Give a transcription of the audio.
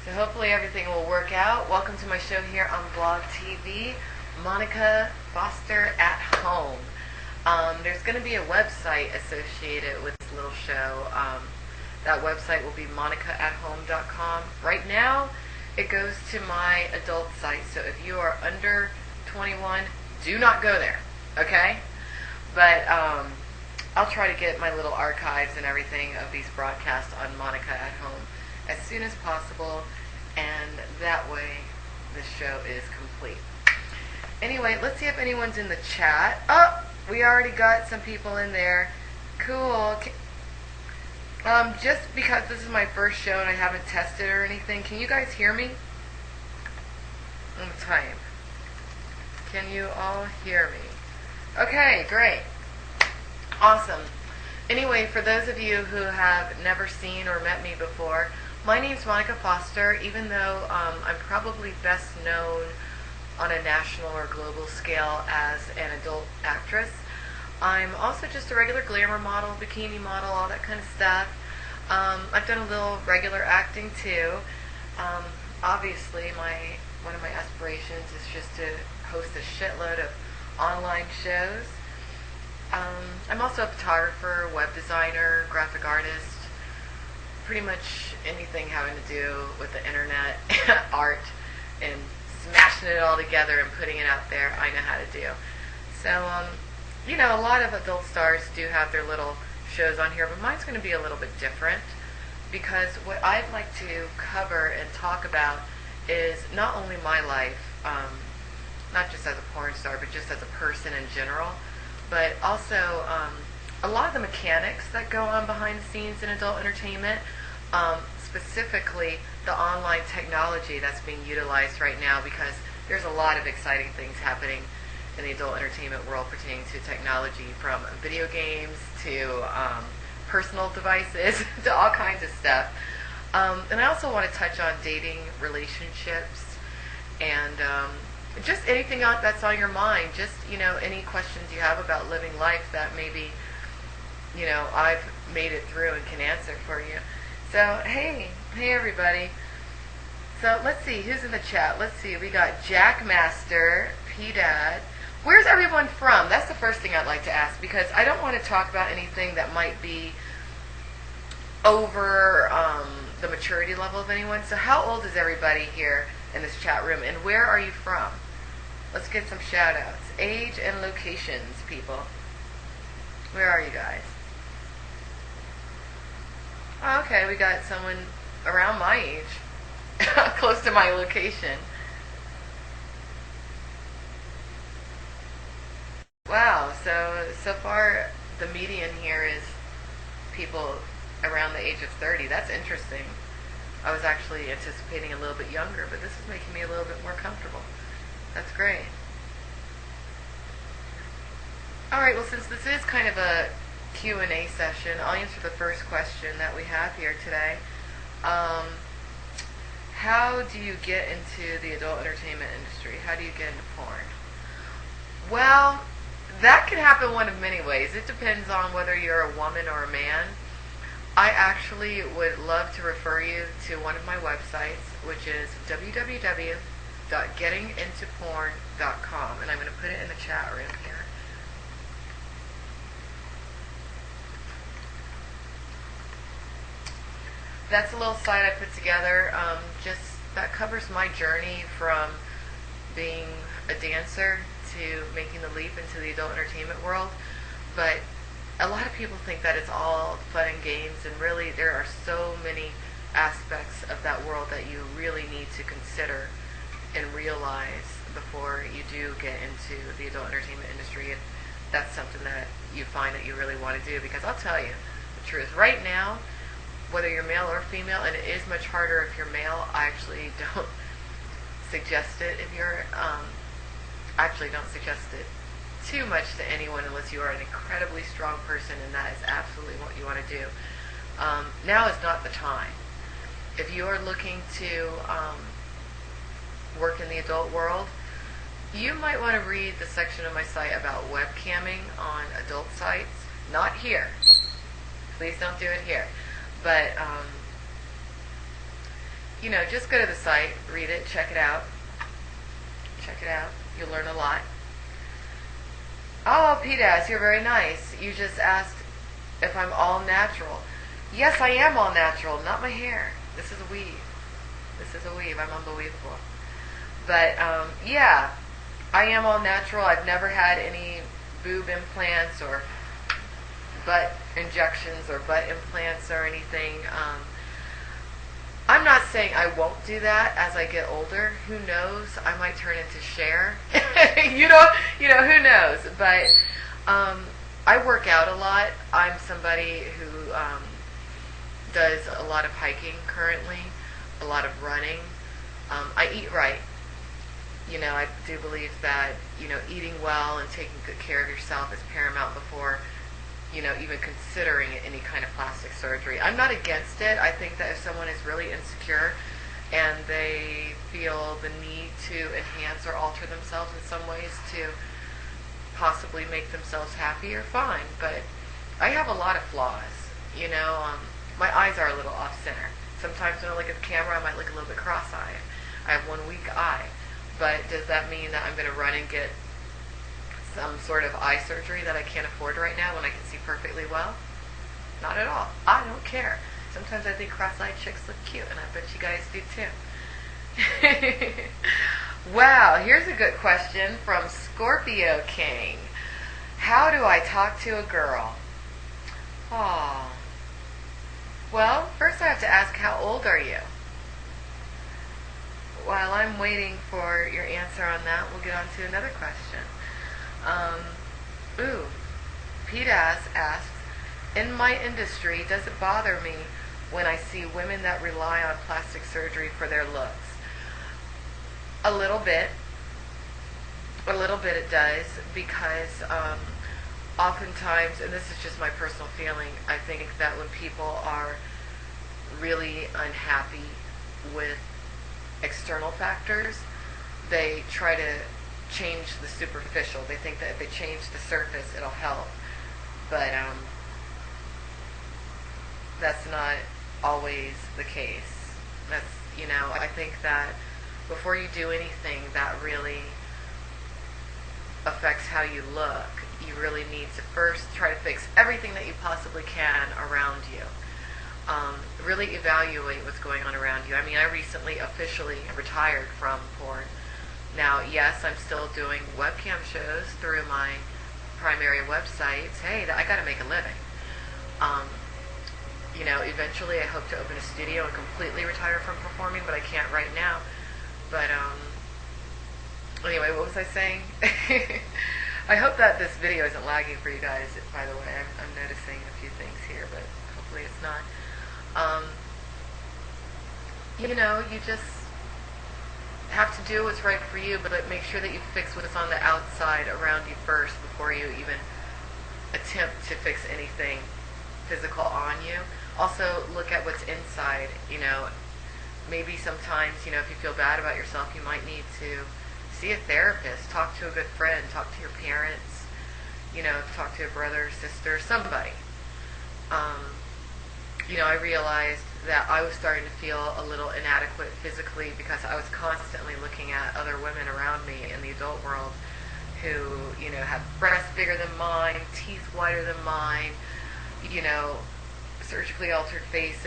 So hopefully everything will work out. Welcome to my show here on Blog TV, Monica Foster at Home. There's going to be a website associated with this little show. That website will be monicaathome.com. Right now, it goes to my adult site. So if you are under 21, do not go there, okay? But I'll try to get my little archives and everything of these broadcasts on Monica at Home as soon as possible, and that way the show is complete. Anyway, let's see if anyone's in the chat. Oh, we already got some people in there. Cool. Just because this is my first show and I haven't tested or anything, can you guys hear me? I'm gonna type. Can you all hear me? Okay, great. Awesome. Anyway, for those of you who have never seen or met me before, my name's Monica Foster, even though I'm probably best known on a national or global scale as an adult actress. I'm also just a regular glamour model, bikini model, all that kind of stuff. I've done a little regular acting too. Obviously, one of my aspirations is just to host a shitload of online shows. I'm also a photographer, web designer, graphic artist, pretty much anything having to do with the internet, art, and smashing it all together and putting it out there, I know how to do. So, you know, a lot of adult stars do have their little shows on here, but mine's going to be a little bit different because what I'd like to cover and talk about is not only my life, not just as a porn star, but just as a person in general, but also a lot of the mechanics that go on behind the scenes in adult entertainment, specifically the online technology that's being utilized right now, because there's a lot of exciting things happening in the adult entertainment world pertaining to technology, from video games to personal devices to all kinds of stuff. And I also want to touch on dating, relationships, and just anything that's on your mind. Just, you know, any questions you have about living life that maybe, you know, I've made it through and can answer for you. So, hey everybody. So let's see, who's in the chat? Let's see, we got Jack Master, P-Dad. Where's everyone from? That's the first thing I'd like to ask, because I don't want to talk about anything that might be over the maturity level of anyone. So how old is everybody here in this chat room, and where are you from? Let's get some shout outs. Age and locations, people. Where are you guys? Okay, we got someone around my age, close to my location. Wow, so far the median here is people around the age of 30. That's interesting. I was actually anticipating a little bit younger, but this is making me a little bit more comfortable. That's great. Alright, well, since this is kind of a Q&A session, I'll answer the first question that we have here today. How do you get into the adult entertainment industry? How do you get into porn? Well, that can happen one of many ways. It depends on whether you're a woman or a man. I actually would love to refer you to one of my websites, which is www.gettingintoporn.com, and I'm going to put it in the chat room here. That's a little site I put together, just that covers my journey from being a dancer to making the leap into the adult entertainment world. But a lot of people think that it's all fun and games, and really there are so many aspects of that world that you really need to consider and realize before you do get into the adult entertainment industry, if that's something that you find that you really want to do. Because I'll tell you the truth, right now, whether you're male or female, and it is much harder if you're male, I actually don't suggest it if you're, actually don't suggest it too much to anyone unless you are an incredibly strong person and that is absolutely what you want to do. Now is not the time. If you are looking to work in the adult world, you might want to read the section of my site about webcamming on adult sites. Not here. Please don't do it here. But just go to the site, read it, check it out. Check it out. You'll learn a lot. Oh, P-Daz, you're very nice. You just asked if I'm all natural. Yes, I am all natural, not my hair. This is a weave. This is a weave. I'm unbelievable. But, yeah, I am all natural. I've never had any boob implants or butt injections or butt implants or anything. I'm not saying I won't do that as I get older. Who knows? I might turn into Cher. Who knows? But I work out a lot. I'm somebody who does a lot of hiking currently, a lot of running. I eat right. I do believe that, eating well and taking good care of yourself is paramount before even considering any kind of plastic surgery. I'm not against it. I think that if someone is really insecure and they feel the need to enhance or alter themselves in some ways to possibly make themselves happier, fine. But I have a lot of flaws. My eyes are a little off-center. Sometimes when I look at the camera, I might look a little bit cross-eyed. I have one weak eye. But does that mean that I'm going to run and get some sort of eye surgery that I can't afford right now when I can see perfectly well? Not at all. I don't care. Sometimes I think cross-eyed chicks look cute, and I bet you guys do too. Wow, here's a good question from Scorpio King. How do I talk to a girl? Oh. Well, first I have to ask, how old are you? While I'm waiting for your answer on that, we'll get on to another question. P-Daz asks, in my industry, does it bother me when I see women that rely on plastic surgery for their looks? A little bit. A little bit it does, because oftentimes, and this is just my personal feeling, I think that when people are really unhappy with external factors, they try to change the superficial. They think that if they change the surface, it'll help. But that's not always the case. I think that before you do anything that really affects how you look, you really need to first try to fix everything that you possibly can around you. Really evaluate what's going on around you. I recently officially retired from porn. Now, yes, I'm still doing webcam shows through my primary websites. Hey, I got to make a living. Eventually I hope to open a studio and completely retire from performing, but I can't right now. But, anyway, what was I saying? I hope that this video isn't lagging for you guys, by the way. I'm noticing a few things here, but hopefully it's not. You just have to do what's right for you, but make sure that you fix what's on the outside around you first before you even attempt to fix anything physical on you. Also, look at what's inside. Maybe sometimes, if you feel bad about yourself, you might need to see a therapist, talk to a good friend, talk to your parents, talk to a brother, sister, somebody. I realized that I was starting to feel a little inadequate physically because I was constantly looking at other women around me in the adult world who, had breasts bigger than mine, teeth whiter than mine, surgically altered faces.